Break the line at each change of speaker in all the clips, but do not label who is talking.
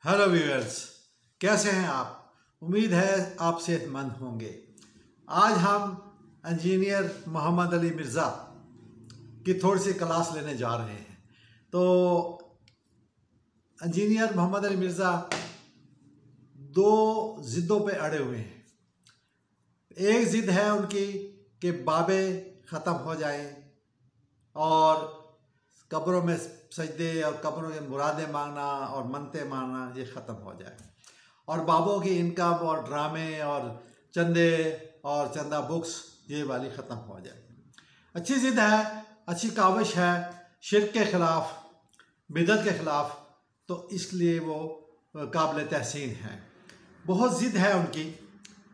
Hello viewers, कैसे हैं आप? उम्मीद है आप सेहतमंद होंगे। आज हम इंजीनियर मोहम्मद अली मिर्ज़ा की थोड़ी सी क्लास लेने जा रहे हैं। तो इंजीनियर मोहम्मद अली मिर्ज़ा दो ज़िद्दों पे अड़े हुए हैं। एक ज़िद है उनकी कि बाबे ख़त्म हो जाएं और कब्रों में सजदे और कब्रों में मुरादें मांगना और मनते मांगना ये ख़त्म हो जाए, और बाबों की इनकम और ड्रामे और चंदे और चंदा बुक्स ये वाली ख़त्म हो जाए। अच्छी ज़िद है, अच्छी काविश है, शिर्क के ख़िलाफ़, बिदअत के ख़िलाफ़, तो इसलिए वो काबिल तहसीन है। बहुत ज़िद है उनकी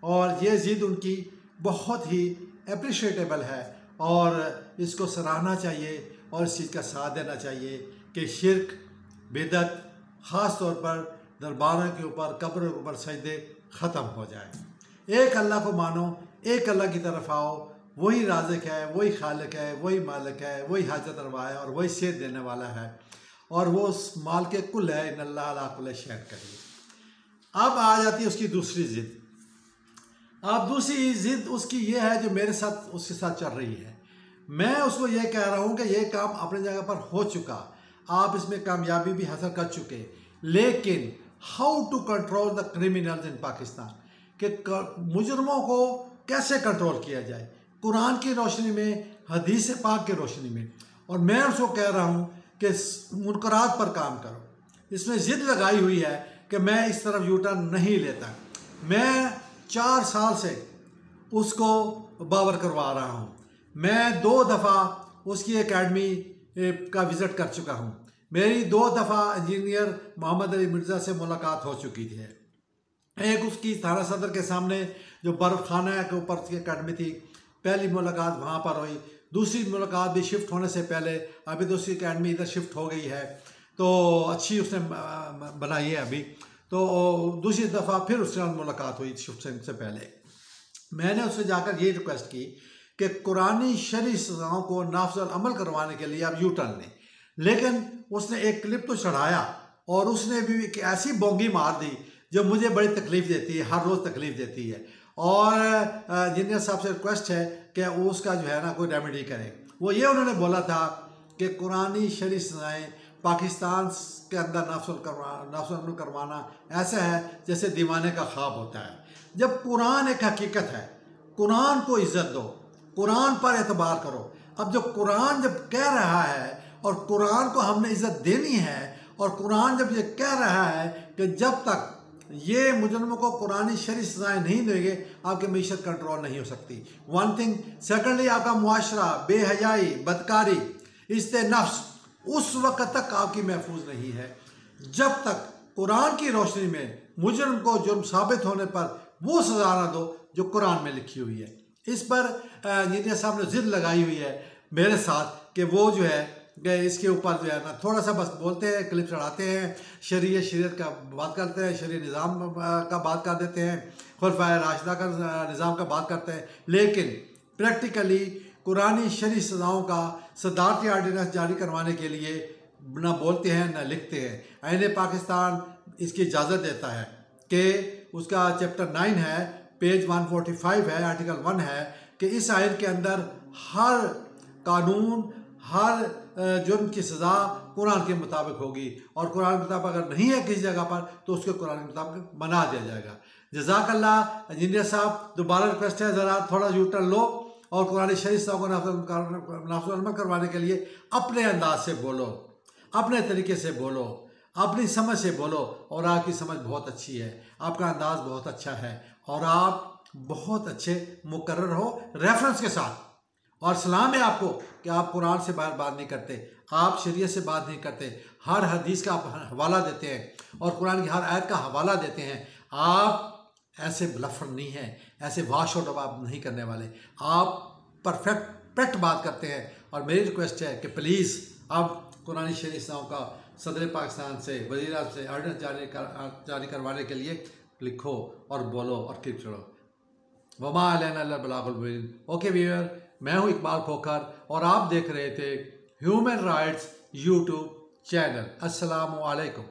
और ये ज़िद उनकी बहुत ही अप्रिशिएटेबल है और इसको सराहना चाहिए और इस चीज़ का साथ देना चाहिए कि शिर्क, बिदअत, ख़ास तौर पर दरबारों के ऊपर, कब्रों के ऊपर सजदे ख़त्म हो जाए। एक अल्लाह को मानो, एक अल्लाह की तरफ आओ, वही राज़िक है, वही खालिक है, वही मालिक है, वही हाजत रवा है और वही सेहत देने वाला है और वो माल के कुल है। इन अल्लाह अला कुल्लि शैइन कदीर। अब आ जाती है उसकी दूसरी ज़िद। अब दूसरी ज़िद उसकी ये है जो मेरे साथ उसके साथ चल रही है। मैं उसको ये कह रहा हूँ कि ये काम अपनी जगह पर हो चुका, आप इसमें कामयाबी भी हासिल कर चुके, लेकिन how to control the criminals in Pakistan, कि मुजरमों को कैसे कंट्रोल किया जाए कुरान की रोशनी में, हदीस पाक की रोशनी में। और मैं उसको कह रहा हूँ कि मुनकरात पर काम करो। इसमें ज़िद लगाई हुई है कि मैं इस तरफ यूटर्न नहीं लेता। मैं 4 साल से उसको बावर करवा रहा हूँ। मैं 2 दफ़ा उसकी एकेडमी का विज़िट कर चुका हूँ। मेरी 2 दफ़ा इंजीनियर मोहम्मद अली मिर्ज़ा से मुलाकात हो चुकी थी। एक उसकी थाना सदर के सामने जो बर्फ़ खाना के ऊपर उसकी एकेडमी थी, पहली मुलाकात वहाँ पर हुई। दूसरी मुलाकात भी शिफ्ट होने से पहले, अभी तो उसकी एकेडमी इधर शिफ्ट हो गई है तो अच्छी उसने बनाई है अभी। तो दूसरी दफ़ा फिर उससे मुलाकात हुई शिफ्ट से पहले। मैंने उससे जाकर ये रिक्वेस्ट की कि कुरानी शरई सज़ाओं को नाफिज़ अमल करवाने के लिए आप यू टर्न लें, लेकिन उसने एक क्लिप तो चढ़ाया और उसने भी एक ऐसी बोंगी मार दी जो मुझे बड़ी तकलीफ़ देती है, हर रोज़ तकलीफ़ देती है। और इंजीनियर साहब से रिक्वेस्ट है कि उसका जो है ना कोई रेमेडी करें। वो ये उन्होंने बोला था कि कुरानी शरई सज़ाएँ पाकिस्तान के अंदर नाफिज़ अमल करवाना ऐसा है जैसे दीवाने का ख्वाब होता है। जब कुरान एक हकीकत है, कुरान को इज़्ज़त दो, कुरान पर एतबार करो। अब जो कुरान जब कह रहा है और कुरान को हमने इज़्ज़त देनी है, और कुरान जब ये कह रहा है कि जब तक ये मुजरमों को कुरानी शरई सज़ाएँ नहीं देंगे आपकी मईशत कंट्रोल नहीं हो सकती। One thing. सेकेंडली, आपका मुआशरा, बेहयाई, बदकारी, इस्ते नफ्स उस वक्त तक आपकी महफूज नहीं है जब तक कुरान की रोशनी में मुजरम को जुर्म साबित होने पर वो सज़ा ना दो जो कुरान में लिखी हुई है। इस पर इंजीनियर साहब ने ज़िद लगाई हुई है मेरे साथ कि वो जो है कि इसके ऊपर जो है ना थोड़ा सा बस बोलते हैं, क्लिप चढ़ाते हैं, शरीयत का बात करते हैं, शरीय निज़ाम का बात कर देते हैं, खुलफाए राशिदा का निज़ाम का बात करते हैं, लेकिन प्रैक्टिकली कुरानी शरई सज़ाओं का सदारती आर्डिनेंस जारी करवाने के लिए ना बोलते हैं ना लिखते हैं। आईन पाकिस्तान इसकी इजाज़त देता है कि उसका चैप्टर 9 है, पेज 145 है, आर्टिकल 1 है कि इस आयन के अंदर हर कानून, हर जुर्म की सज़ा कुरान के मुताबिक होगी, और कुरान के मुताबिक अगर नहीं है किसी जगह पर तो उसके कुरान के मुताबिक बना दिया जाएगा। जज़ाकल्लाह इंजीनियर साहब, दोबारा रिक्वेस्ट है ज़रा थोड़ा यू टर्न लो और कुरानी शरई सज़ाओं को नाफिज़ अमल करवाने के लिए अपने अंदाज से बोलो, अपने तरीके से बोलो, अपनी समझ से बोलो। और आपकी समझ बहुत अच्छी है, आपका अंदाज़ बहुत अच्छा है और आप बहुत अच्छे मुकर्रर हो रेफरेंस के साथ। और सलाम है आपको कि आप कुरान से बात नहीं करते, आप शरीयत से बात नहीं करते, हर हदीस का आप हवाला देते हैं और कुरान की हर आयत का हवाला देते हैं। आप ऐसे ब्लफर नहीं हैं, ऐसे वाश आउट आप नहीं करने वाले, आप परफेक्ट बात करते हैं। और मेरी रिक्वेस्ट है कि प्लीज़ अब कुरानी शरई सज़ाओं का सदर पाकिस्तान से, वज़ीर आज़म से ऑर्डिनेंस जारी करवाने के लिए लिखो और बोलो और क्लिप चढ़ो। वमा अलैना इल्ला बलागुल मुबीन। ओके व्यूअर, मैं हूँ इकबाल खोखर और आप देख रहे थे ह्यूमन राइट्स यूट्यूब चैनल। अस्सलामु अलैकुम।